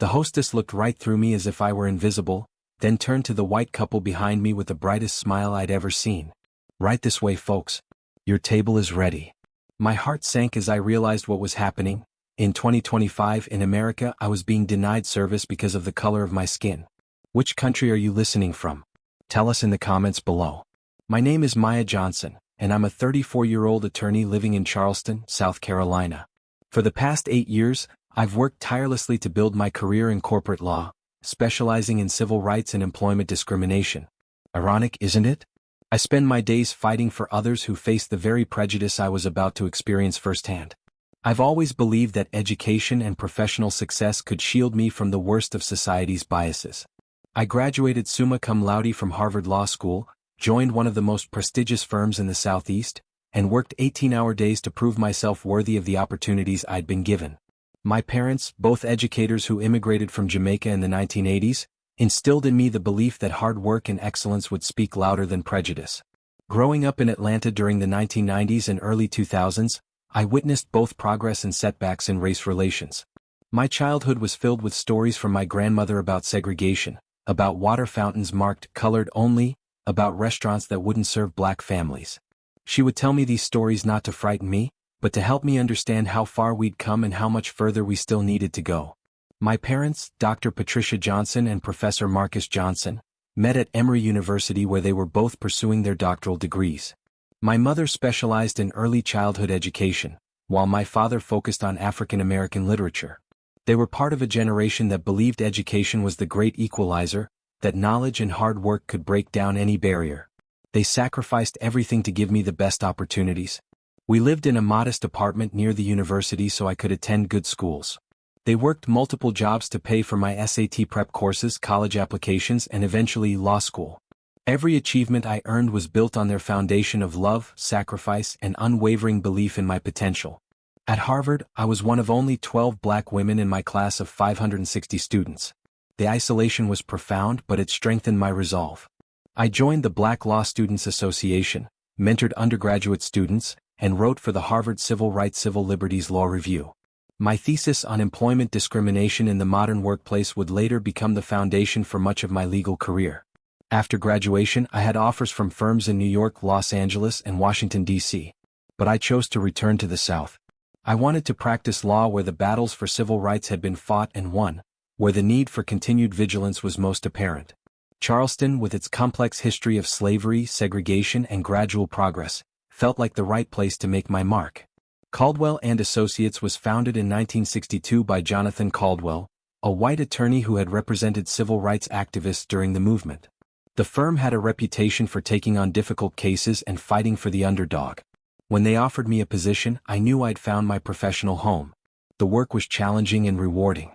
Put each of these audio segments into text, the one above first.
The hostess looked right through me as if I were invisible, then turned to the white couple behind me with the brightest smile I'd ever seen. "Right this way, folks. Your table is ready." My heart sank as I realized what was happening. In 2025 in America, I was being denied service because of the color of my skin. Which country are you listening from? Tell us in the comments below. My name is Maya Johnson, and I'm a 34-year-old attorney living in Charleston, South Carolina. For the past 8 years, I've worked tirelessly to build my career in corporate law, specializing in civil rights and employment discrimination. Ironic, isn't it? I spend my days fighting for others who face the very prejudice I was about to experience firsthand. I've always believed that education and professional success could shield me from the worst of society's biases. I graduated summa cum laude from Harvard Law School, joined one of the most prestigious firms in the Southeast, and worked 18-hour days to prove myself worthy of the opportunities I'd been given. My parents, both educators who immigrated from Jamaica in the 1980s, instilled in me the belief that hard work and excellence would speak louder than prejudice. Growing up in Atlanta during the 1990s and early 2000s, I witnessed both progress and setbacks in race relations. My childhood was filled with stories from my grandmother about segregation, about water fountains marked colored only, about restaurants that wouldn't serve black families. She would tell me these stories not to frighten me, but to help me understand how far we'd come and how much further we still needed to go. My parents, Dr. Patricia Johnson and Professor Marcus Johnson, met at Emory University where they were both pursuing their doctoral degrees. My mother specialized in early childhood education, while my father focused on African American literature. They were part of a generation that believed education was the great equalizer, that knowledge and hard work could break down any barrier. They sacrificed everything to give me the best opportunities. We lived in a modest apartment near the university so I could attend good schools. They worked multiple jobs to pay for my SAT prep courses, college applications, and eventually law school. Every achievement I earned was built on their foundation of love, sacrifice, and unwavering belief in my potential. At Harvard, I was one of only 12 black women in my class of 560 students. The isolation was profound, but it strengthened my resolve. I joined the Black Law Students Association, mentored undergraduate students, and wrote for the Harvard Civil Rights Civil Liberties Law Review. My thesis on employment discrimination in the modern workplace would later become the foundation for much of my legal career. After graduation, I had offers from firms in New York, Los Angeles, and Washington, D.C. But I chose to return to the South. I wanted to practice law where the battles for civil rights had been fought and won, where the need for continued vigilance was most apparent. Charleston, with its complex history of slavery, segregation, and gradual progress, felt like the right place to make my mark. Caldwell and Associates was founded in 1962 by Jonathan Caldwell, a white attorney who had represented civil rights activists during the movement. The firm had a reputation for taking on difficult cases and fighting for the underdog. When they offered me a position, I knew I'd found my professional home. The work was challenging and rewarding.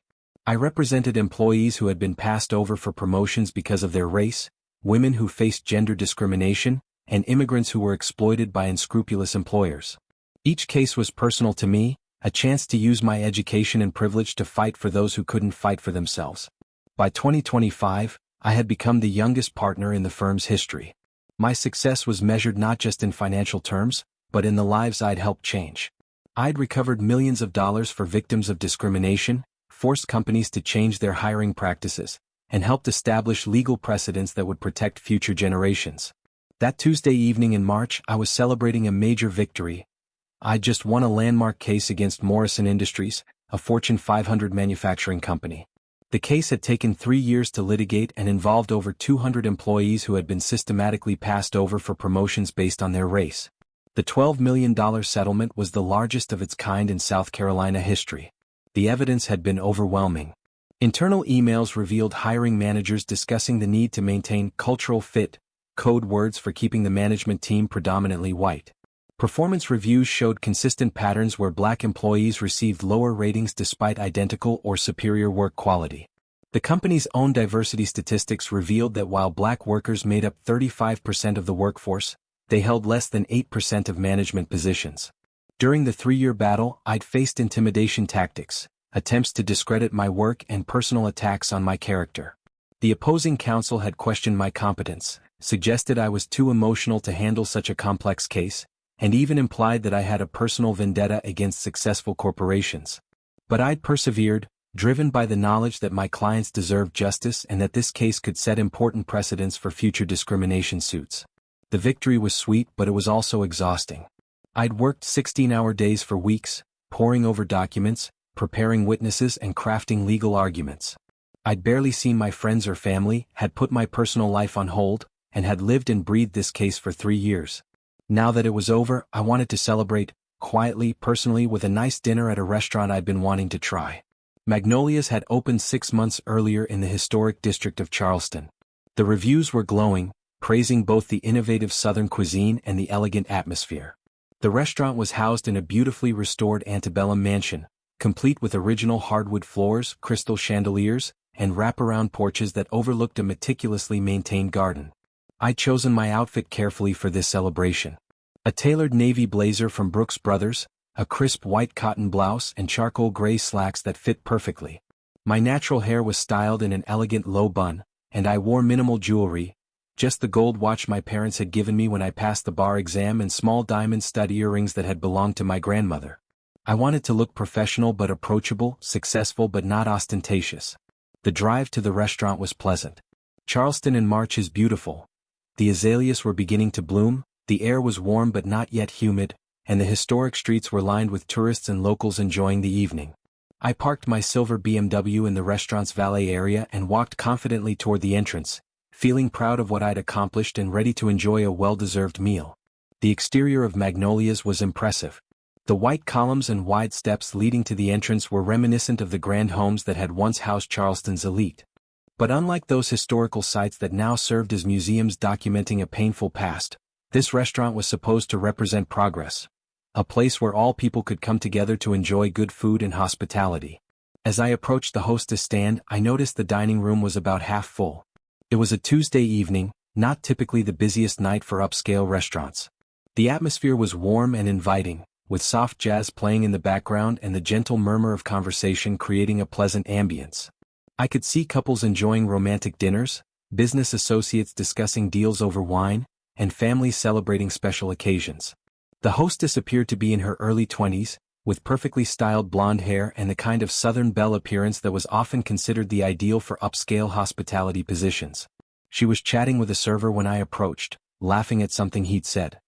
I represented employees who had been passed over for promotions because of their race, women who faced gender discrimination, and immigrants who were exploited by unscrupulous employers. Each case was personal to me, a chance to use my education and privilege to fight for those who couldn't fight for themselves. By 2025, I had become the youngest partner in the firm's history. My success was measured not just in financial terms, but in the lives I'd helped change. I'd recovered millions of dollars for victims of discrimination, forced companies to change their hiring practices, and helped establish legal precedents that would protect future generations. That Tuesday evening in March, I was celebrating a major victory. I'd just won a landmark case against Morrison Industries, a Fortune 500 manufacturing company. The case had taken 3 years to litigate and involved over 200 employees who had been systematically passed over for promotions based on their race. The $12 million settlement was the largest of its kind in South Carolina history. The evidence had been overwhelming. Internal emails revealed hiring managers discussing the need to maintain cultural fit, code words for keeping the management team predominantly white. Performance reviews showed consistent patterns where black employees received lower ratings despite identical or superior work quality. The company's own diversity statistics revealed that while black workers made up 35% of the workforce, they held less than 8% of management positions. During the 3-year battle, I'd faced intimidation tactics, attempts to discredit my work, and personal attacks on my character. The opposing counsel had questioned my competence, suggested I was too emotional to handle such a complex case, and even implied that I had a personal vendetta against successful corporations. But I'd persevered, driven by the knowledge that my clients deserved justice and that this case could set important precedents for future discrimination suits. The victory was sweet, but it was also exhausting. I'd worked 16-hour days for weeks, poring over documents, preparing witnesses and crafting legal arguments. I'd barely seen my friends or family, had put my personal life on hold, and had lived and breathed this case for 3 years. Now that it was over, I wanted to celebrate, quietly, personally, with a nice dinner at a restaurant I'd been wanting to try. Magnolia's had opened 6 months earlier in the historic district of Charleston. The reviews were glowing, praising both the innovative Southern cuisine and the elegant atmosphere. The restaurant was housed in a beautifully restored antebellum mansion, complete with original hardwood floors, crystal chandeliers, and wraparound porches that overlooked a meticulously maintained garden. I'd chosen my outfit carefully for this celebration. A tailored navy blazer from Brooks Brothers, a crisp white cotton blouse and charcoal gray slacks that fit perfectly. My natural hair was styled in an elegant low bun, and I wore minimal jewelry, just the gold watch my parents had given me when I passed the bar exam and small diamond stud earrings that had belonged to my grandmother. I wanted to look professional but approachable, successful but not ostentatious. The drive to the restaurant was pleasant. Charleston in March is beautiful. The azaleas were beginning to bloom, the air was warm but not yet humid, and the historic streets were lined with tourists and locals enjoying the evening. I parked my silver BMW in the restaurant's valet area and walked confidently toward the entrance, feeling proud of what I'd accomplished and ready to enjoy a well-deserved meal. The exterior of Magnolia's was impressive. The white columns and wide steps leading to the entrance were reminiscent of the grand homes that had once housed Charleston's elite. But unlike those historical sites that now served as museums documenting a painful past, this restaurant was supposed to represent progress, a place where all people could come together to enjoy good food and hospitality. As I approached the hostess stand, I noticed the dining room was about half full. It was a Tuesday evening, not typically the busiest night for upscale restaurants. The atmosphere was warm and inviting, with soft jazz playing in the background and the gentle murmur of conversation creating a pleasant ambience. I could see couples enjoying romantic dinners, business associates discussing deals over wine, and families celebrating special occasions. The hostess appeared to be in her early 20s, with perfectly styled blonde hair and the kind of Southern belle appearance that was often considered the ideal for upscale hospitality positions. She was chatting with a server when I approached, laughing at something he'd said.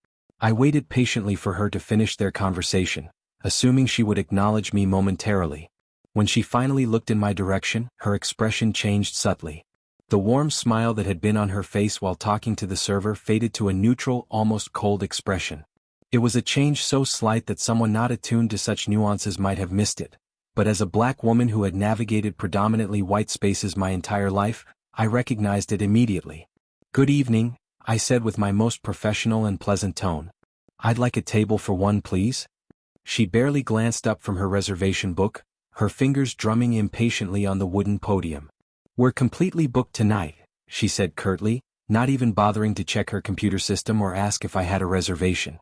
I waited patiently for her to finish their conversation, assuming she would acknowledge me momentarily. When she finally looked in my direction, her expression changed subtly. The warm smile that had been on her face while talking to the server faded to a neutral, almost cold expression. It was a change so slight that someone not attuned to such nuances might have missed it, but as a black woman who had navigated predominantly white spaces my entire life, I recognized it immediately. "Good evening," I said with my most professional and pleasant tone. "I'd like a table for one, please." She barely glanced up from her reservation book, her fingers drumming impatiently on the wooden podium. "We're completely booked tonight," she said curtly, not even bothering to check her computer system or ask if I had a reservation.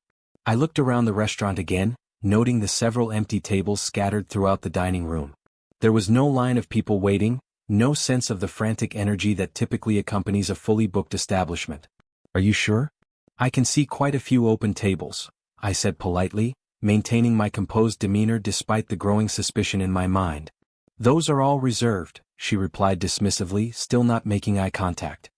I looked around the restaurant again, noting the several empty tables scattered throughout the dining room. There was no line of people waiting, no sense of the frantic energy that typically accompanies a fully booked establishment. "Are you sure?" "I can see quite a few open tables," I said politely, maintaining my composed demeanor despite the growing suspicion in my mind. "Those are all reserved," she replied dismissively, still not making eye contact.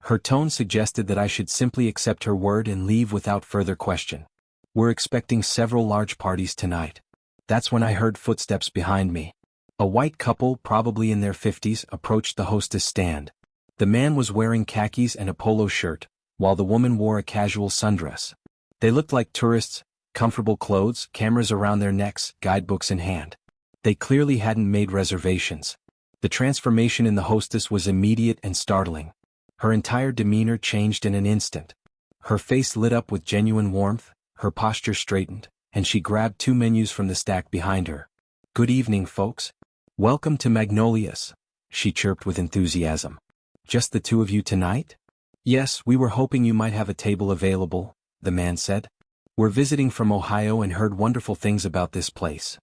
Her tone suggested that I should simply accept her word and leave without further question. "We're expecting several large parties tonight." That's when I heard footsteps behind me. A white couple, probably in their 50s, approached the hostess stand. The man was wearing khakis and a polo shirt, while the woman wore a casual sundress. They looked like tourists, comfortable clothes, cameras around their necks, guidebooks in hand. They clearly hadn't made reservations. The transformation in the hostess was immediate and startling. Her entire demeanor changed in an instant. Her face lit up with genuine warmth, her posture straightened, and she grabbed 2 menus from the stack behind her. "Good evening, folks. Welcome to Magnolia's," she chirped with enthusiasm. "Just the 2 of you tonight?" "Yes, we were hoping you might have a table available," the man said. "We're visiting from Ohio and heard wonderful things about this place."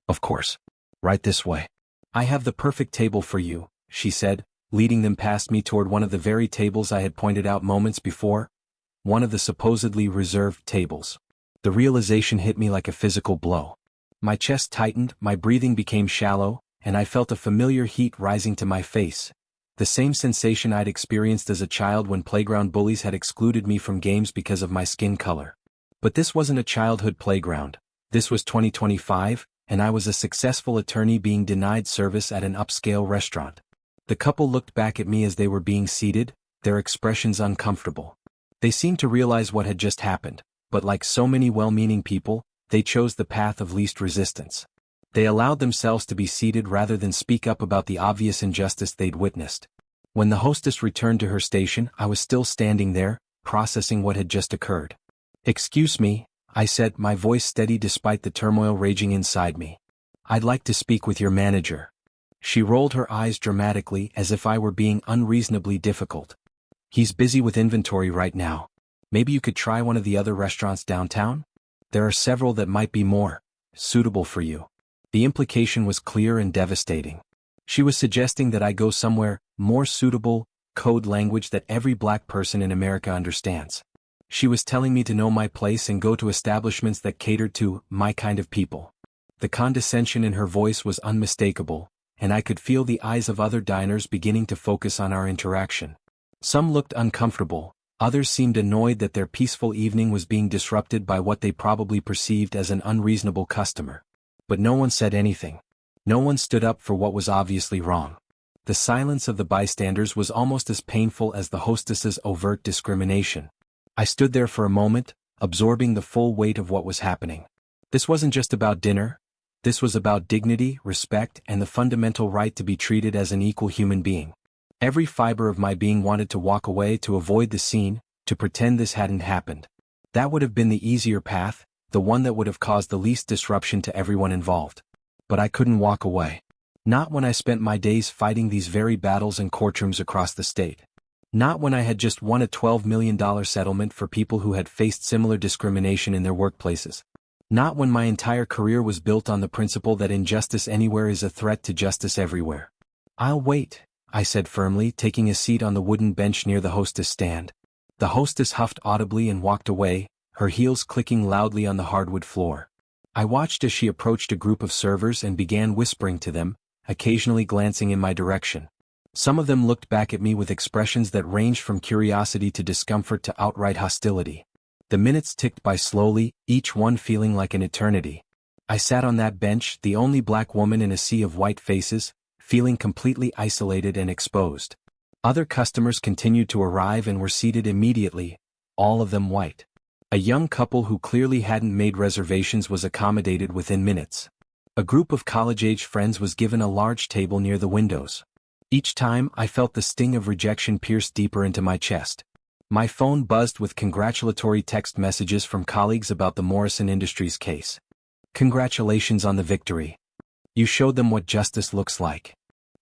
"Of course. Right this way. I have the perfect table for you," she said, leading them past me toward one of the very tables I had pointed out moments before, one of the supposedly reserved tables. The realization hit me like a physical blow. My chest tightened, my breathing became shallow, and I felt a familiar heat rising to my face. The same sensation I'd experienced as a child when playground bullies had excluded me from games because of my skin color. But this wasn't a childhood playground. This was 2025, and I was a successful attorney being denied service at an upscale restaurant. The couple looked back at me as they were being seated, their expressions uncomfortable. They seemed to realize what had just happened, but like so many well-meaning people, they chose the path of least resistance. They allowed themselves to be seated rather than speak up about the obvious injustice they'd witnessed. When the hostess returned to her station, I was still standing there, processing what had just occurred. "Excuse me," I said, my voice steady despite the turmoil raging inside me. "I'd like to speak with your manager." She rolled her eyes dramatically as if I were being unreasonably difficult. "He's busy with inventory right now. Maybe you could try one of the other restaurants downtown? There are several that might be more suitable for you." The implication was clear and devastating. She was suggesting that I go somewhere more suitable, code language that every black person in America understands. She was telling me to know my place and go to establishments that catered to my kind of people. The condescension in her voice was unmistakable, and I could feel the eyes of other diners beginning to focus on our interaction. Some looked uncomfortable, others seemed annoyed that their peaceful evening was being disrupted by what they probably perceived as an unreasonable customer. But no one said anything. No one stood up for what was obviously wrong. The silence of the bystanders was almost as painful as the hostess's overt discrimination. I stood there for a moment, absorbing the full weight of what was happening. This wasn't just about dinner. This was about dignity, respect, and the fundamental right to be treated as an equal human being. Every fiber of my being wanted to walk away, to avoid the scene, to pretend this hadn't happened. That would have been the easier path, the one that would have caused the least disruption to everyone involved. But I couldn't walk away. Not when I spent my days fighting these very battles in courtrooms across the state. Not when I had just won a $12 million settlement for people who had faced similar discrimination in their workplaces. Not when my entire career was built on the principle that injustice anywhere is a threat to justice everywhere. "I'll wait," I said firmly, taking a seat on the wooden bench near the hostess stand. The hostess huffed audibly and walked away, her heels clicking loudly on the hardwood floor. I watched as she approached a group of servers and began whispering to them, occasionally glancing in my direction. Some of them looked back at me with expressions that ranged from curiosity to discomfort to outright hostility. The minutes ticked by slowly, each one feeling like an eternity. I sat on that bench, the only black woman in a sea of white faces, feeling completely isolated and exposed. Other customers continued to arrive and were seated immediately, all of them white. A young couple who clearly hadn't made reservations was accommodated within minutes. A group of college-age friends was given a large table near the windows. Each time, I felt the sting of rejection pierce deeper into my chest. My phone buzzed with congratulatory text messages from colleagues about the Morrison Industries case. "Congratulations on the victory. You showed them what justice looks like.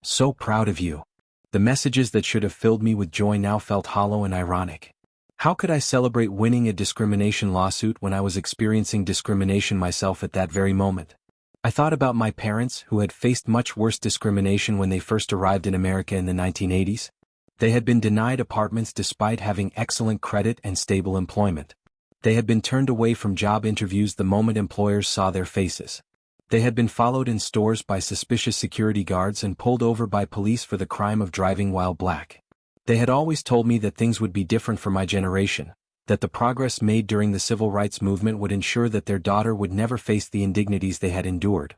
So proud of you." The messages that should have filled me with joy now felt hollow and ironic. How could I celebrate winning a discrimination lawsuit when I was experiencing discrimination myself at that very moment? I thought about my parents, who had faced much worse discrimination when they first arrived in America in the 1980s. They had been denied apartments despite having excellent credit and stable employment. They had been turned away from job interviews the moment employers saw their faces. They had been followed in stores by suspicious security guards and pulled over by police for the crime of driving while black. They had always told me that things would be different for my generation, that the progress made during the civil rights movement would ensure that their daughter would never face the indignities they had endured.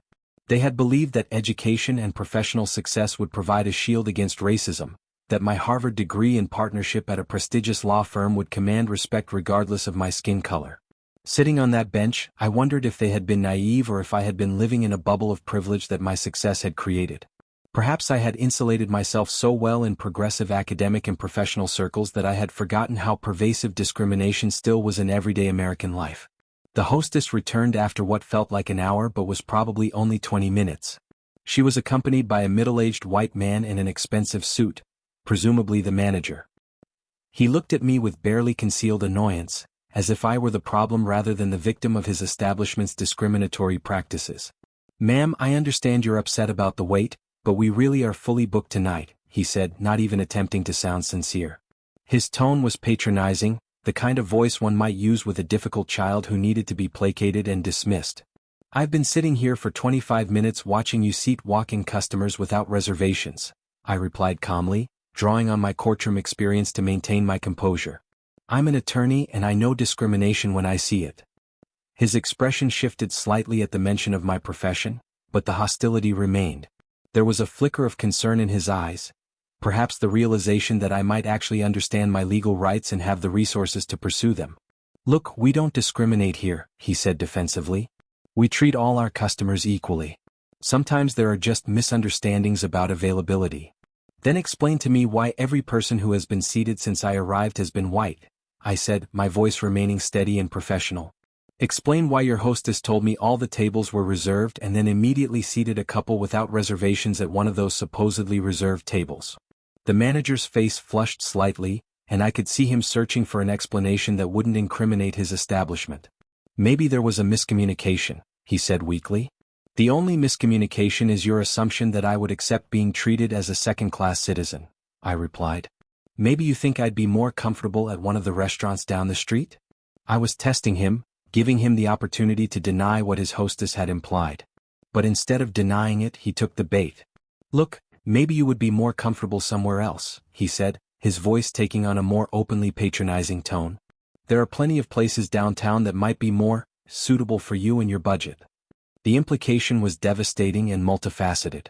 They had believed that education and professional success would provide a shield against racism, that my Harvard degree and partnership at a prestigious law firm would command respect regardless of my skin color. Sitting on that bench, I wondered if they had been naive or if I had been living in a bubble of privilege that my success had created. Perhaps I had insulated myself so well in progressive academic and professional circles that I had forgotten how pervasive discrimination still was in everyday American life. The hostess returned after what felt like an hour but was probably only 20 minutes. She was accompanied by a middle-aged white man in an expensive suit, presumably the manager. He looked at me with barely concealed annoyance, as if I were the problem rather than the victim of his establishment's discriminatory practices. "Ma'am, I understand you're upset about the wait, but we really are fully booked tonight," he said, not even attempting to sound sincere. His tone was patronizing, the kind of voice one might use with a difficult child who needed to be placated and dismissed. I've been sitting here for 25 minutes watching you seat walk-in customers without reservations, I replied calmly, drawing on my courtroom experience to maintain my composure. I'm an attorney and I know discrimination when I see it. His expression shifted slightly at the mention of my profession, but the hostility remained. There was a flicker of concern in his eyes, perhaps the realization that I might actually understand my legal rights and have the resources to pursue them. Look, we don't discriminate here, he said defensively. We treat all our customers equally. Sometimes there are just misunderstandings about availability. Then explain to me why every person who has been seated since I arrived has been white, I said, my voice remaining steady and professional. Explain why your hostess told me all the tables were reserved and then immediately seated a couple without reservations at one of those supposedly reserved tables. The manager's face flushed slightly, and I could see him searching for an explanation that wouldn't incriminate his establishment. Maybe there was a miscommunication, he said weakly. The only miscommunication is your assumption that I would accept being treated as a second-class citizen, I replied. Maybe you think I'd be more comfortable at one of the restaurants down the street? I was testing him, giving him the opportunity to deny what his hostess had implied. But instead of denying it, he took the bait. Look, maybe you would be more comfortable somewhere else, he said, his voice taking on a more openly patronizing tone. There are plenty of places downtown that might be more suitable for you and your budget. The implication was devastating and multifaceted.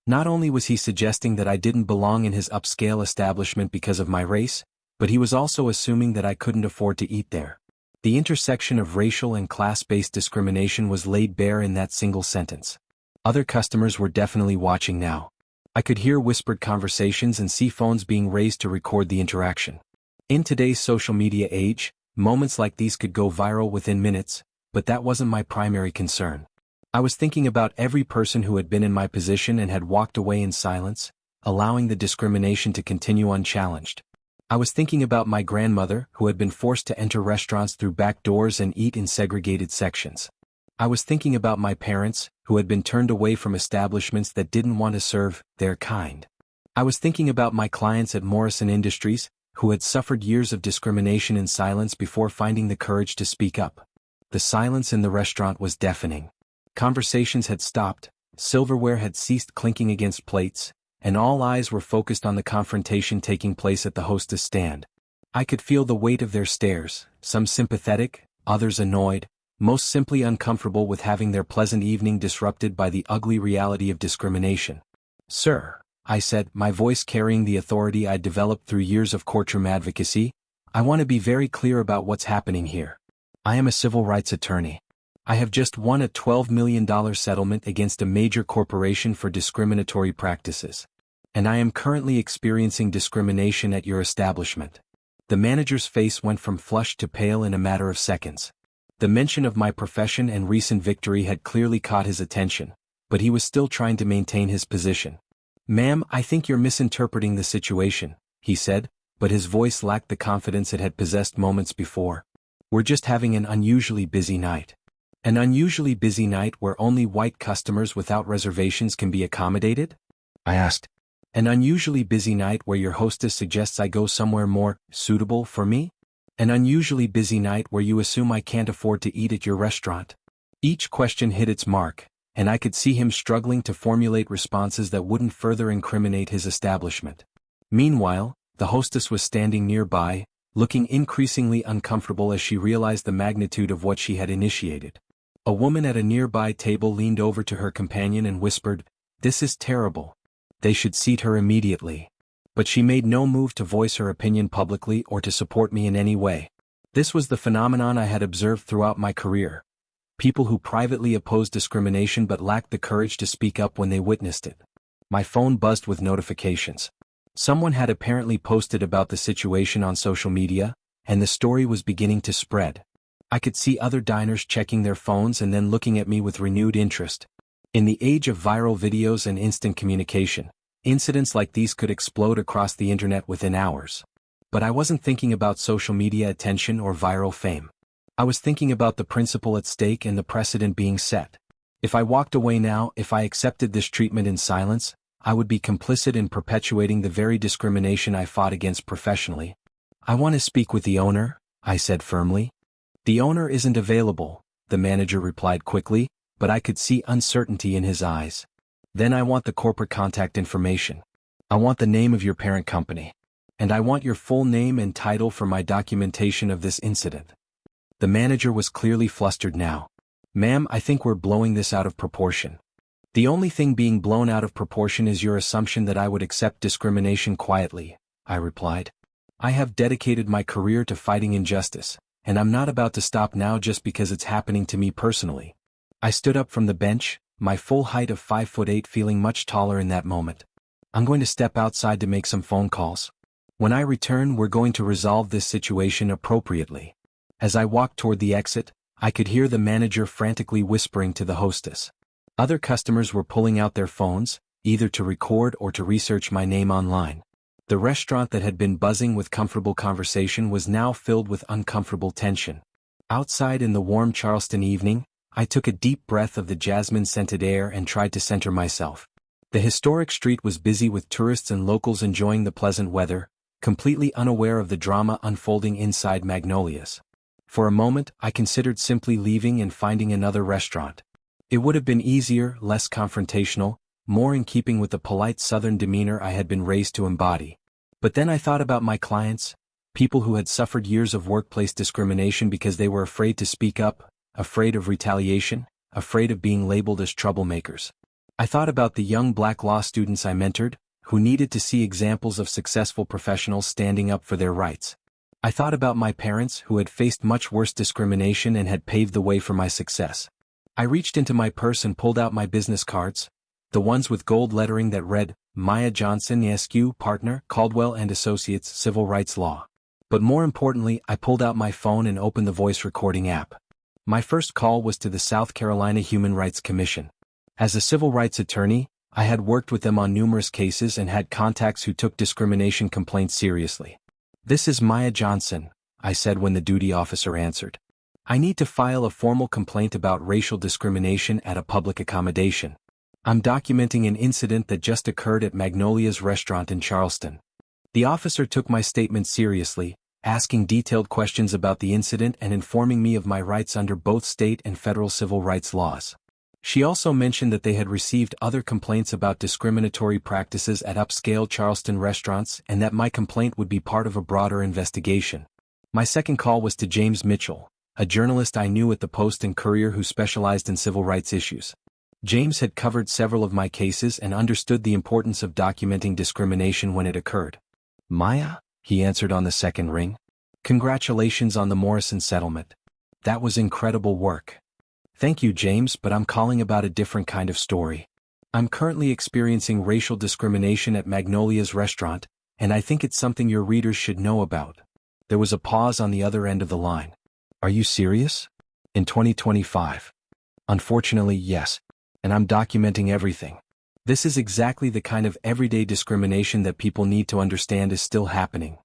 Not only was he suggesting that I didn't belong in his upscale establishment because of my race, but he was also assuming that I couldn't afford to eat there. The intersection of racial and class-based discrimination was laid bare in that single sentence. Other customers were definitely watching now. I could hear whispered conversations and see phones being raised to record the interaction. In today's social media age, moments like these could go viral within minutes, but that wasn't my primary concern. I was thinking about every person who had been in my position and had walked away in silence, allowing the discrimination to continue unchallenged. I was thinking about my grandmother, who had been forced to enter restaurants through back doors and eat in segregated sections. I was thinking about my parents, who had been turned away from establishments that didn't want to serve their kind. I was thinking about my clients at Morrison Industries, who had suffered years of discrimination in silence before finding the courage to speak up. The silence in the restaurant was deafening. Conversations had stopped, silverware had ceased clinking against plates, and all eyes were focused on the confrontation taking place at the hostess stand. I could feel the weight of their stares, some sympathetic, others annoyed, most simply uncomfortable with having their pleasant evening disrupted by the ugly reality of discrimination. Sir, I said, my voice carrying the authority I'd developed through years of courtroom advocacy, I want to be very clear about what's happening here. I am a civil rights attorney. I have just won a $12 million settlement against a major corporation for discriminatory practices. And I am currently experiencing discrimination at your establishment. The manager's face went from flushed to pale in a matter of seconds. The mention of my profession and recent victory had clearly caught his attention, but he was still trying to maintain his position. Ma'am, I think you're misinterpreting the situation, he said, but his voice lacked the confidence it had possessed moments before. We're just having an unusually busy night. An unusually busy night where only white customers without reservations can be accommodated? I asked. An unusually busy night where your hostess suggests I go somewhere more suitable for me? An unusually busy night where you assume I can't afford to eat at your restaurant? Each question hit its mark, and I could see him struggling to formulate responses that wouldn't further incriminate his establishment. Meanwhile, the hostess was standing nearby, looking increasingly uncomfortable as she realized the magnitude of what she had initiated. A woman at a nearby table leaned over to her companion and whispered, "This is terrible. They should seat her immediately." But she made no move to voice her opinion publicly or to support me in any way. This was the phenomenon I had observed throughout my career. People who privately opposed discrimination but lacked the courage to speak up when they witnessed it. My phone buzzed with notifications. Someone had apparently posted about the situation on social media, and the story was beginning to spread. I could see other diners checking their phones and then looking at me with renewed interest. In the age of viral videos and instant communication, incidents like these could explode across the internet within hours. But I wasn't thinking about social media attention or viral fame. I was thinking about the principle at stake and the precedent being set. If I walked away now, if I accepted this treatment in silence, I would be complicit in perpetuating the very discrimination I fought against professionally. I want to speak with the owner, I said firmly. The owner isn't available, the manager replied quickly, but I could see uncertainty in his eyes. Then I want the corporate contact information. I want the name of your parent company. And I want your full name and title for my documentation of this incident. The manager was clearly flustered now. Ma'am, I think we're blowing this out of proportion. The only thing being blown out of proportion is your assumption that I would accept discrimination quietly, I replied. I have dedicated my career to fighting injustice, and I'm not about to stop now just because it's happening to me personally. I stood up from the bench, my full height of 5'8" feeling much taller in that moment. I'm going to step outside to make some phone calls. When I return, we're going to resolve this situation appropriately. As I walked toward the exit, I could hear the manager frantically whispering to the hostess. Other customers were pulling out their phones, either to record or to research my name online. The restaurant that had been buzzing with comfortable conversation was now filled with uncomfortable tension. Outside in the warm Charleston evening, I took a deep breath of the jasmine-scented air and tried to center myself. The historic street was busy with tourists and locals enjoying the pleasant weather, completely unaware of the drama unfolding inside Magnolia's. For a moment, I considered simply leaving and finding another restaurant. It would have been easier, less confrontational, more in keeping with the polite Southern demeanor I had been raised to embody. But then I thought about my clients, people who had suffered years of workplace discrimination because they were afraid to speak up, afraid of retaliation, afraid of being labeled as troublemakers. I thought about the young black law students I mentored, who needed to see examples of successful professionals standing up for their rights. I thought about my parents who had faced much worse discrimination and had paved the way for my success. I reached into my purse and pulled out my business cards, the ones with gold lettering that read, Maya Johnson Esq, Partner, Caldwell and Associates, Civil Rights Law. But more importantly, I pulled out my phone and opened the voice recording app. My first call was to the South Carolina Human Rights Commission. As a civil rights attorney, I had worked with them on numerous cases and had contacts who took discrimination complaints seriously. This is Maya Johnson, I said when the duty officer answered. I need to file a formal complaint about racial discrimination at a public accommodation. I'm documenting an incident that just occurred at Magnolia's restaurant in Charleston. The officer took my statement seriously, asking detailed questions about the incident and informing me of my rights under both state and federal civil rights laws. She also mentioned that they had received other complaints about discriminatory practices at upscale Charleston restaurants and that my complaint would be part of a broader investigation. My second call was to James Mitchell, a journalist I knew at the Post and Courier who specialized in civil rights issues. James had covered several of my cases and understood the importance of documenting discrimination when it occurred. Maya, he answered on the second ring. Congratulations on the Morrison settlement. That was incredible work. Thank you, James, but I'm calling about a different kind of story. I'm currently experiencing racial discrimination at Magnolia's restaurant, and I think it's something your readers should know about. There was a pause on the other end of the line. Are you serious? In 2025? Unfortunately, yes. And I'm documenting everything. This is exactly the kind of everyday discrimination that people need to understand is still happening.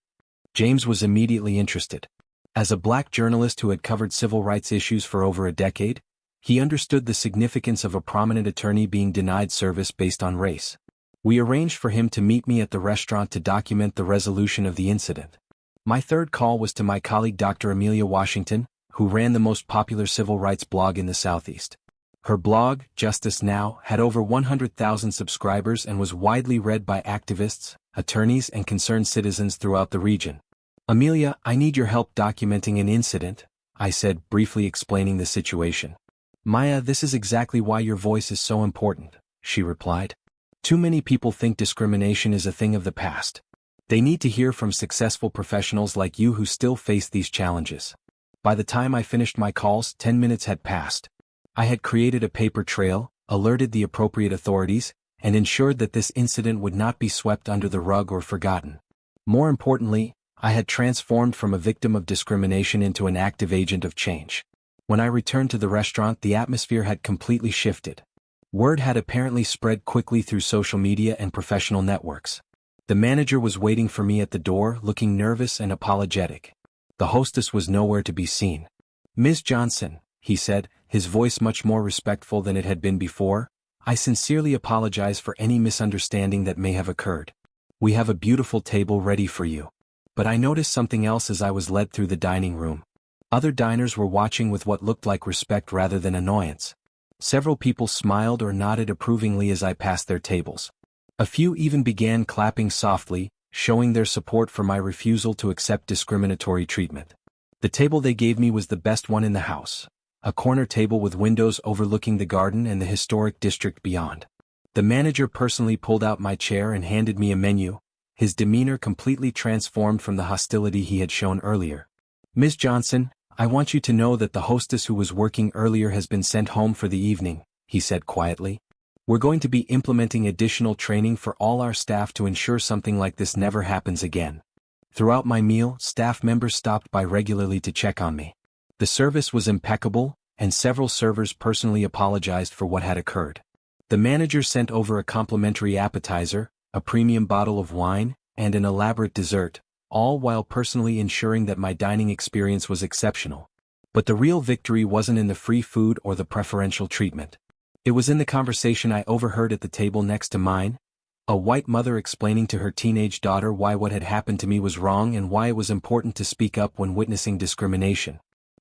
James was immediately interested. As a black journalist who had covered civil rights issues for over a decade, he understood the significance of a prominent attorney being denied service based on race. We arranged for him to meet me at the restaurant to document the resolution of the incident. My third call was to my colleague Dr. Amelia Washington, who ran the most popular civil rights blog in the Southeast. Her blog, Justice Now, had over 100,000 subscribers and was widely read by activists, attorneys, and concerned citizens throughout the region. Amelia, I need your help documenting an incident, I said, briefly explaining the situation. Maya, this is exactly why your voice is so important, she replied. Too many people think discrimination is a thing of the past. They need to hear from successful professionals like you who still face these challenges. By the time I finished my calls, 10 minutes had passed. I had created a paper trail, alerted the appropriate authorities, and ensured that this incident would not be swept under the rug or forgotten. More importantly, I had transformed from a victim of discrimination into an active agent of change. When I returned to the restaurant, the atmosphere had completely shifted. Word had apparently spread quickly through social media and professional networks. The manager was waiting for me at the door, looking nervous and apologetic. The hostess was nowhere to be seen. Ms. Johnson, he said, his voice much more respectful than it had been before, I sincerely apologize for any misunderstanding that may have occurred. We have a beautiful table ready for you. But I noticed something else as I was led through the dining room. Other diners were watching with what looked like respect rather than annoyance. Several people smiled or nodded approvingly as I passed their tables. A few even began clapping softly, showing their support for my refusal to accept discriminatory treatment. The table they gave me was the best one in the house, a corner table with windows overlooking the garden and the historic district beyond. The manager personally pulled out my chair and handed me a menu, his demeanor completely transformed from the hostility he had shown earlier. "Ms. Johnson, I want you to know that the hostess who was working earlier has been sent home for the evening," he said quietly. "We're going to be implementing additional training for all our staff to ensure something like this never happens again." Throughout my meal, staff members stopped by regularly to check on me. The service was impeccable, and several servers personally apologized for what had occurred. The manager sent over a complimentary appetizer, a premium bottle of wine, and an elaborate dessert, all while personally ensuring that my dining experience was exceptional. But the real victory wasn't in the free food or the preferential treatment. It was in the conversation I overheard at the table next to mine, a white mother explaining to her teenage daughter why what had happened to me was wrong and why it was important to speak up when witnessing discrimination.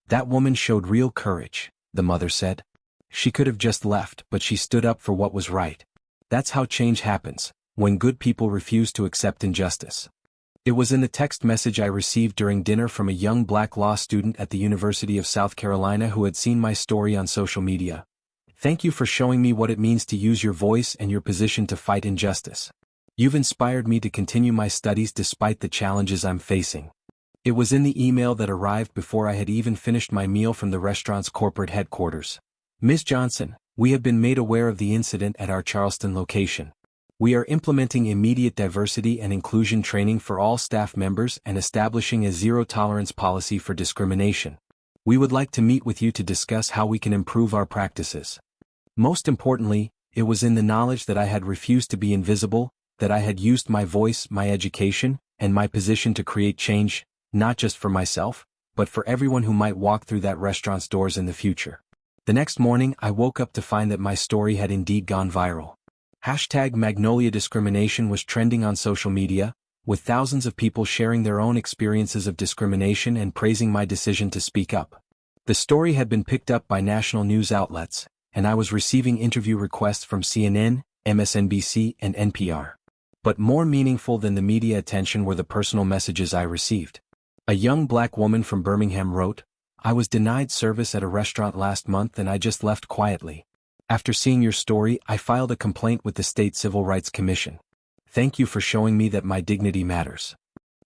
"That woman showed real courage," the mother said. "She could have just left, but she stood up for what was right. That's how change happens, when good people refuse to accept injustice." It was in the text message I received during dinner from a young black law student at the University of South Carolina who had seen my story on social media. "Thank you for showing me what it means to use your voice and your position to fight injustice. You've inspired me to continue my studies despite the challenges I'm facing." It was in the email that arrived before I had even finished my meal from the restaurant's corporate headquarters. "Ms. Johnson, we have been made aware of the incident at our Charleston location. We are implementing immediate diversity and inclusion training for all staff members and establishing a zero-tolerance policy for discrimination. We would like to meet with you to discuss how we can improve our practices." Most importantly, it was in the knowledge that I had refused to be invisible, that I had used my voice, my education, and my position to create change, not just for myself, but for everyone who might walk through that restaurant's doors in the future. The next morning I woke up to find that my story had indeed gone viral. #Magnolia Discrimination was trending on social media, with thousands of people sharing their own experiences of discrimination and praising my decision to speak up. The story had been picked up by national news outlets, and I was receiving interview requests from CNN, MSNBC, and NPR. But more meaningful than the media attention were the personal messages I received. A young black woman from Birmingham wrote, "I was denied service at a restaurant last month and I just left quietly. After seeing your story, I filed a complaint with the State Civil Rights Commission. Thank you for showing me that my dignity matters."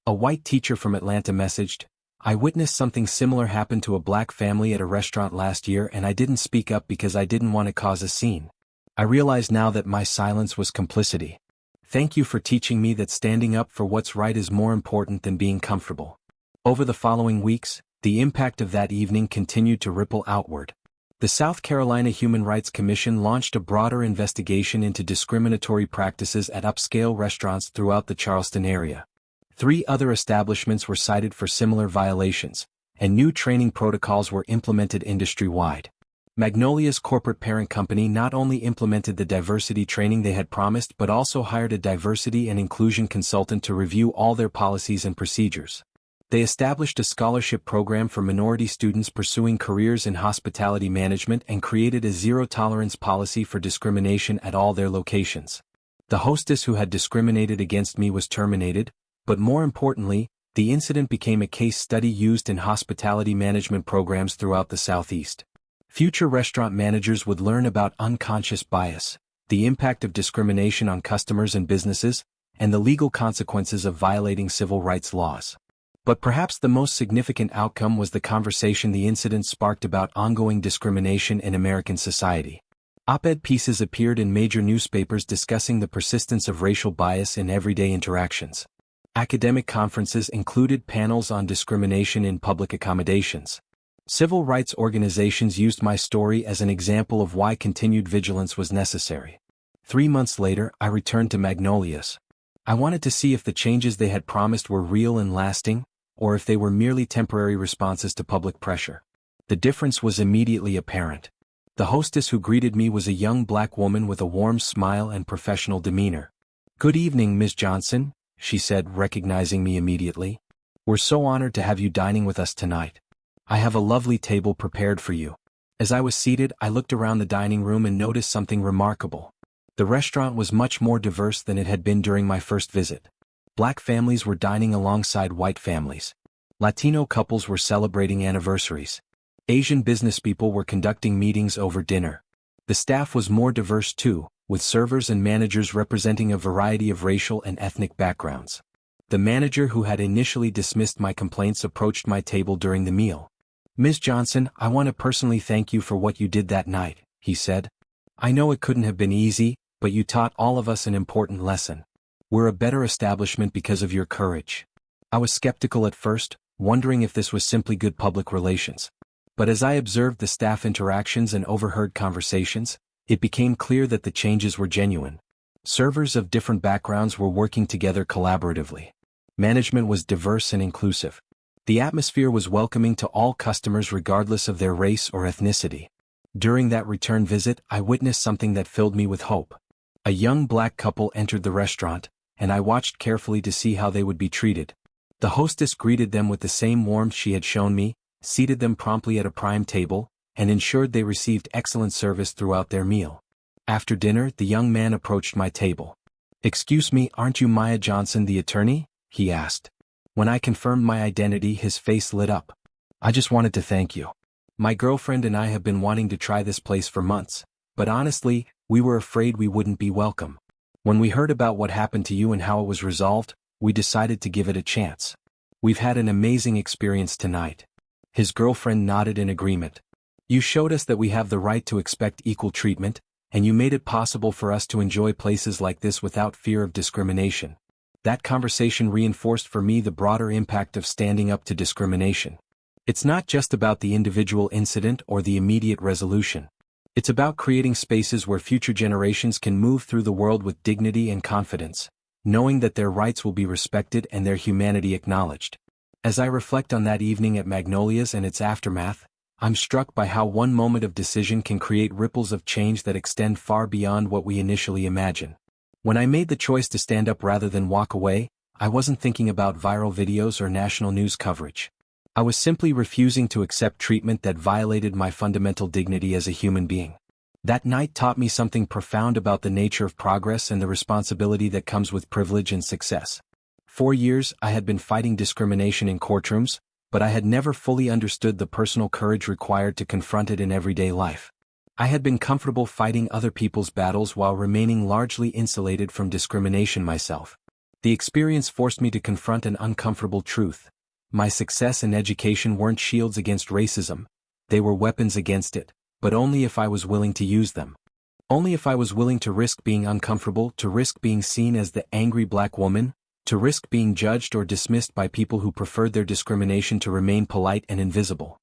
A white teacher from Atlanta messaged, "I witnessed something similar happen to a black family at a restaurant last year and I didn't speak up because I didn't want to cause a scene. I realize now that my silence was complicity. Thank you for teaching me that standing up for what's right is more important than being comfortable." Over the following weeks, the impact of that evening continued to ripple outward. The South Carolina Human Rights Commission launched a broader investigation into discriminatory practices at upscale restaurants throughout the Charleston area. 3 other establishments were cited for similar violations, and new training protocols were implemented industry-wide. Magnolia's corporate parent company not only implemented the diversity training they had promised but also hired a diversity and inclusion consultant to review all their policies and procedures. They established a scholarship program for minority students pursuing careers in hospitality management and created a zero-tolerance policy for discrimination at all their locations. The hostess who had discriminated against me was terminated, but more importantly, the incident became a case study used in hospitality management programs throughout the Southeast. Future restaurant managers would learn about unconscious bias, the impact of discrimination on customers and businesses, and the legal consequences of violating civil rights laws. But perhaps the most significant outcome was the conversation the incident sparked about ongoing discrimination in American society. Op-ed pieces appeared in major newspapers discussing the persistence of racial bias in everyday interactions. Academic conferences included panels on discrimination in public accommodations. Civil rights organizations used my story as an example of why continued vigilance was necessary. 3 months later, I returned to Magnolia's. I wanted to see if the changes they had promised were real and lasting, or if they were merely temporary responses to public pressure. The difference was immediately apparent. The hostess who greeted me was a young black woman with a warm smile and professional demeanor. "Good evening, Ms. Johnson," she said, recognizing me immediately. "We're so honored to have you dining with us tonight. I have a lovely table prepared for you." As I was seated, I looked around the dining room and noticed something remarkable. The restaurant was much more diverse than it had been during my first visit. Black families were dining alongside white families. Latino couples were celebrating anniversaries. Asian businesspeople were conducting meetings over dinner. The staff was more diverse too, with servers and managers representing a variety of racial and ethnic backgrounds. The manager who had initially dismissed my complaints approached my table during the meal. "Ms. Johnson, I want to personally thank you for what you did that night," he said. "I know it couldn't have been easy, but you taught all of us an important lesson. We're a better establishment because of your courage." I was skeptical at first, wondering if this was simply good public relations. But as I observed the staff interactions and overheard conversations, it became clear that the changes were genuine. Servers of different backgrounds were working together collaboratively. Management was diverse and inclusive. The atmosphere was welcoming to all customers regardless of their race or ethnicity. During that return visit, I witnessed something that filled me with hope. A young black couple entered the restaurant, and I watched carefully to see how they would be treated. The hostess greeted them with the same warmth she had shown me, seated them promptly at a prime table, and ensured they received excellent service throughout their meal. After dinner, the young man approached my table. "Excuse me, aren't you Maya Johnson, the attorney?" he asked. When I confirmed my identity, his face lit up. "I just wanted to thank you. My girlfriend and I have been wanting to try this place for months, but honestly, we were afraid we wouldn't be welcome. When we heard about what happened to you and how it was resolved, we decided to give it a chance. We've had an amazing experience tonight." His girlfriend nodded in agreement. "You showed us that we have the right to expect equal treatment, and you made it possible for us to enjoy places like this without fear of discrimination." That conversation reinforced for me the broader impact of standing up to discrimination. It's not just about the individual incident or the immediate resolution. It's about creating spaces where future generations can move through the world with dignity and confidence, knowing that their rights will be respected and their humanity acknowledged. As I reflect on that evening at Magnolia's and its aftermath, I'm struck by how one moment of decision can create ripples of change that extend far beyond what we initially imagine. When I made the choice to stand up rather than walk away, I wasn't thinking about viral videos or national news coverage. I was simply refusing to accept treatment that violated my fundamental dignity as a human being. That night taught me something profound about the nature of progress and the responsibility that comes with privilege and success. For years, I had been fighting discrimination in courtrooms, but I had never fully understood the personal courage required to confront it in everyday life. I had been comfortable fighting other people's battles while remaining largely insulated from discrimination myself. The experience forced me to confront an uncomfortable truth. My success and education weren't shields against racism, they were weapons against it, but only if I was willing to use them. Only if I was willing to risk being uncomfortable, to risk being seen as the angry black woman, to risk being judged or dismissed by people who preferred their discrimination to remain polite and invisible.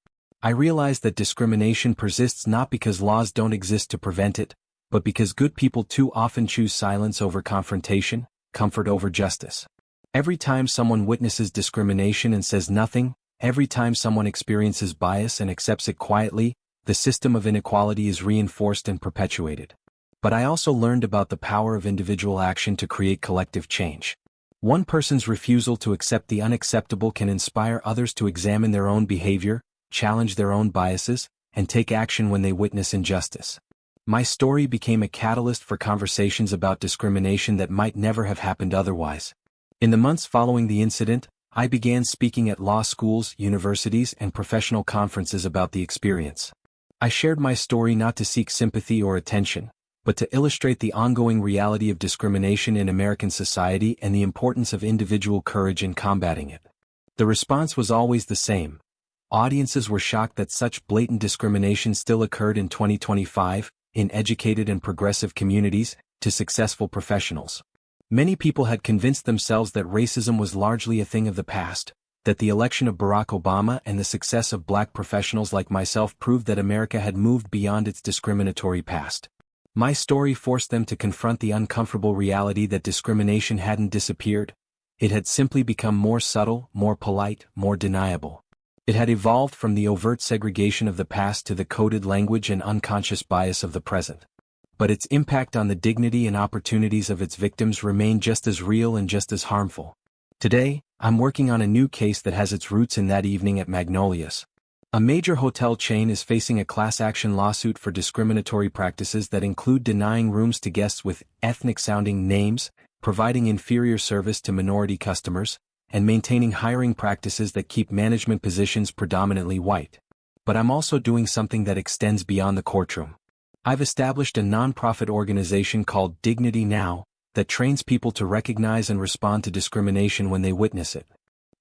I realized that discrimination persists not because laws don't exist to prevent it, but because good people too often choose silence over confrontation, comfort over justice. Every time someone witnesses discrimination and says nothing, every time someone experiences bias and accepts it quietly, the system of inequality is reinforced and perpetuated. But I also learned about the power of individual action to create collective change. One person's refusal to accept the unacceptable can inspire others to examine their own behavior, challenge their own biases, and take action when they witness injustice. My story became a catalyst for conversations about discrimination that might never have happened otherwise. In the months following the incident, I began speaking at law schools, universities, and professional conferences about the experience. I shared my story not to seek sympathy or attention, but to illustrate the ongoing reality of discrimination in American society and the importance of individual courage in combating it. The response was always the same. Audiences were shocked that such blatant discrimination still occurred in 2025, in educated and progressive communities, to successful professionals. Many people had convinced themselves that racism was largely a thing of the past, that the election of Barack Obama and the success of black professionals like myself proved that America had moved beyond its discriminatory past. My story forced them to confront the uncomfortable reality that discrimination hadn't disappeared. It had simply become more subtle, more polite, more deniable. It had evolved from the overt segregation of the past to the coded language and unconscious bias of the present. But its impact on the dignity and opportunities of its victims remained just as real and just as harmful. Today, I'm working on a new case that has its roots in that evening at Magnolia's. A major hotel chain is facing a class action lawsuit for discriminatory practices that include denying rooms to guests with ethnic-sounding names, providing inferior service to minority customers, and maintaining hiring practices that keep management positions predominantly white. But I'm also doing something that extends beyond the courtroom. I've established a nonprofit organization called Dignity Now that trains people to recognize and respond to discrimination when they witness it.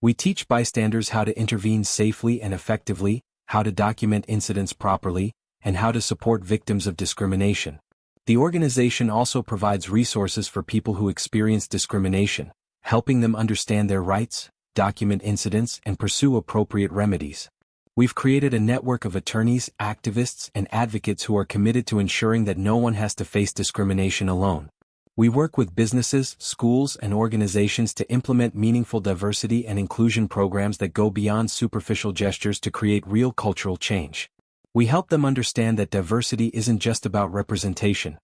We teach bystanders how to intervene safely and effectively, how to document incidents properly, and how to support victims of discrimination. The organization also provides resources for people who experience discrimination, helping them understand their rights, document incidents, and pursue appropriate remedies. We've created a network of attorneys, activists, and advocates who are committed to ensuring that no one has to face discrimination alone. We work with businesses, schools, and organizations to implement meaningful diversity and inclusion programs that go beyond superficial gestures to create real cultural change. We help them understand that diversity isn't just about representation.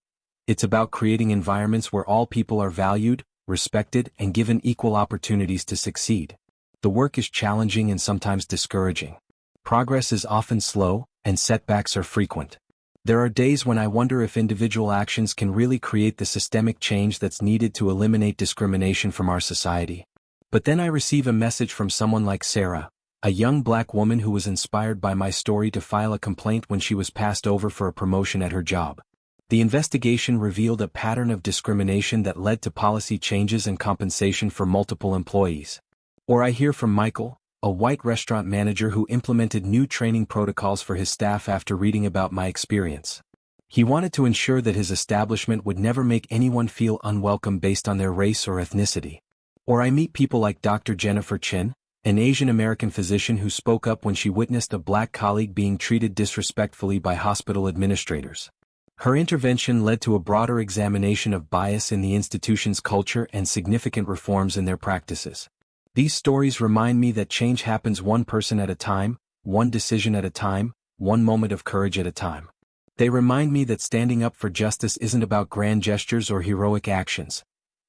It's about creating environments where all people are valued, respected, and given equal opportunities to succeed. The work is challenging and sometimes discouraging. Progress is often slow, and setbacks are frequent. There are days when I wonder if individual actions can really create the systemic change that's needed to eliminate discrimination from our society. But then I receive a message from someone like Sarah, a young black woman who was inspired by my story to file a complaint when she was passed over for a promotion at her job. The investigation revealed a pattern of discrimination that led to policy changes and compensation for multiple employees. Or I hear from Michael, a white restaurant manager who implemented new training protocols for his staff after reading about my experience. He wanted to ensure that his establishment would never make anyone feel unwelcome based on their race or ethnicity. Or I meet people like Dr. Jennifer Chin, an Asian American physician who spoke up when she witnessed a black colleague being treated disrespectfully by hospital administrators. Her intervention led to a broader examination of bias in the institution's culture and significant reforms in their practices. These stories remind me that change happens one person at a time, one decision at a time, one moment of courage at a time. They remind me that standing up for justice isn't about grand gestures or heroic actions.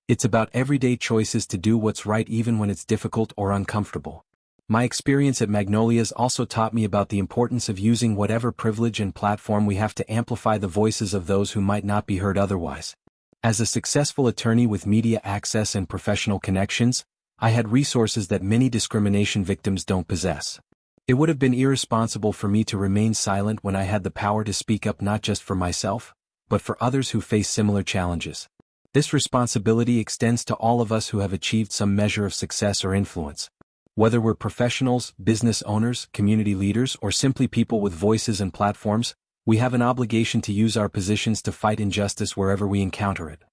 It's about everyday choices to do what's right even when it's difficult or uncomfortable. My experience at Magnolia's also taught me about the importance of using whatever privilege and platform we have to amplify the voices of those who might not be heard otherwise. As a successful attorney with media access and professional connections, I had resources that many discrimination victims don't possess. It would have been irresponsible for me to remain silent when I had the power to speak up not just for myself, but for others who face similar challenges. This responsibility extends to all of us who have achieved some measure of success or influence. Whether we're professionals, business owners, community leaders, or simply people with voices and platforms, we have an obligation to use our positions to fight injustice wherever we encounter it.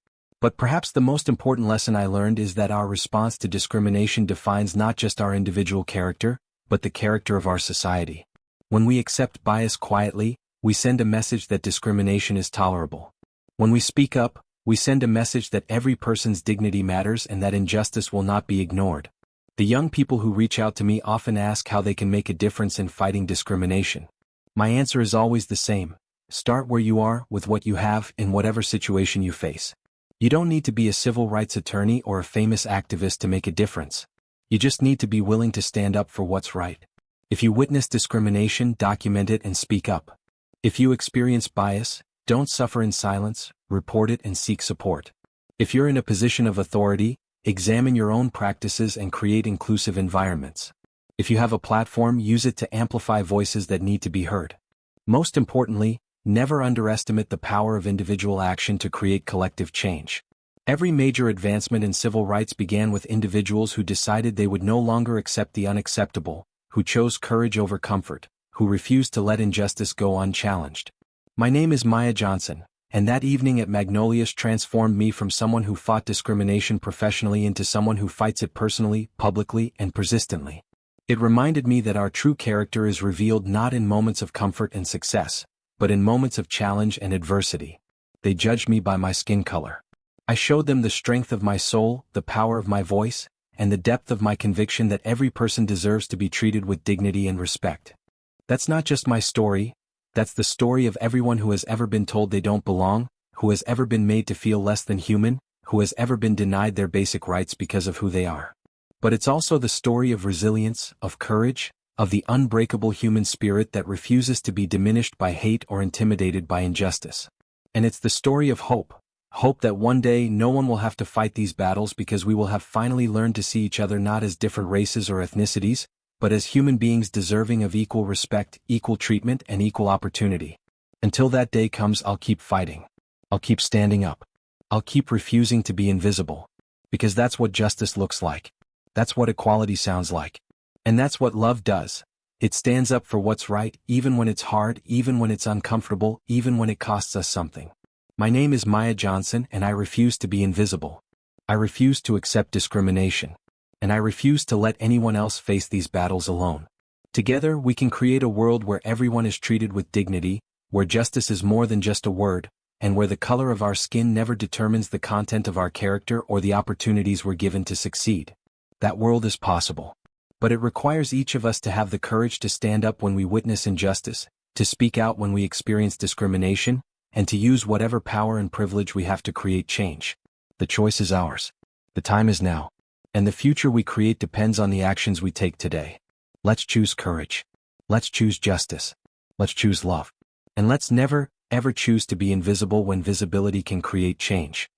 But perhaps the most important lesson I learned is that our response to discrimination defines not just our individual character, but the character of our society. When we accept bias quietly, we send a message that discrimination is tolerable. When we speak up, we send a message that every person's dignity matters and that injustice will not be ignored. The young people who reach out to me often ask how they can make a difference in fighting discrimination. My answer is always the same: start where you are, with what you have, in whatever situation you face. You don't need to be a civil rights attorney or a famous activist to make a difference. You just need to be willing to stand up for what's right. If you witness discrimination, document it and speak up. If you experience bias, don't suffer in silence, report it and seek support. If you're in a position of authority, examine your own practices and create inclusive environments. If you have a platform, use it to amplify voices that need to be heard. Most importantly, never underestimate the power of individual action to create collective change. Every major advancement in civil rights began with individuals who decided they would no longer accept the unacceptable, who chose courage over comfort, who refused to let injustice go unchallenged. My name is Maya Johnson, and that evening at Magnolia's transformed me from someone who fought discrimination professionally into someone who fights it personally, publicly, and persistently. It reminded me that our true character is revealed not in moments of comfort and success, but in moments of challenge and adversity. They judged me by my skin color. I showed them the strength of my soul, the power of my voice, and the depth of my conviction that every person deserves to be treated with dignity and respect. That's not just my story, that's the story of everyone who has ever been told they don't belong, who has ever been made to feel less than human, who has ever been denied their basic rights because of who they are. But it's also the story of resilience, of courage, of the unbreakable human spirit that refuses to be diminished by hate or intimidated by injustice. And it's the story of hope. Hope that one day no one will have to fight these battles because we will have finally learned to see each other not as different races or ethnicities, but as human beings deserving of equal respect, equal treatment, and equal opportunity. Until that day comes, I'll keep fighting. I'll keep standing up. I'll keep refusing to be invisible. Because that's what justice looks like. That's what equality sounds like. And that's what love does. It stands up for what's right, even when it's hard, even when it's uncomfortable, even when it costs us something. My name is Maya Johnson, and I refuse to be invisible. I refuse to accept discrimination. And I refuse to let anyone else face these battles alone. Together, we can create a world where everyone is treated with dignity, where justice is more than just a word, and where the color of our skin never determines the content of our character or the opportunities we're given to succeed. That world is possible. But it requires each of us to have the courage to stand up when we witness injustice, to speak out when we experience discrimination, and to use whatever power and privilege we have to create change. The choice is ours. The time is now. And the future we create depends on the actions we take today. Let's choose courage. Let's choose justice. Let's choose love. And let's never, ever choose to be invisible when visibility can create change.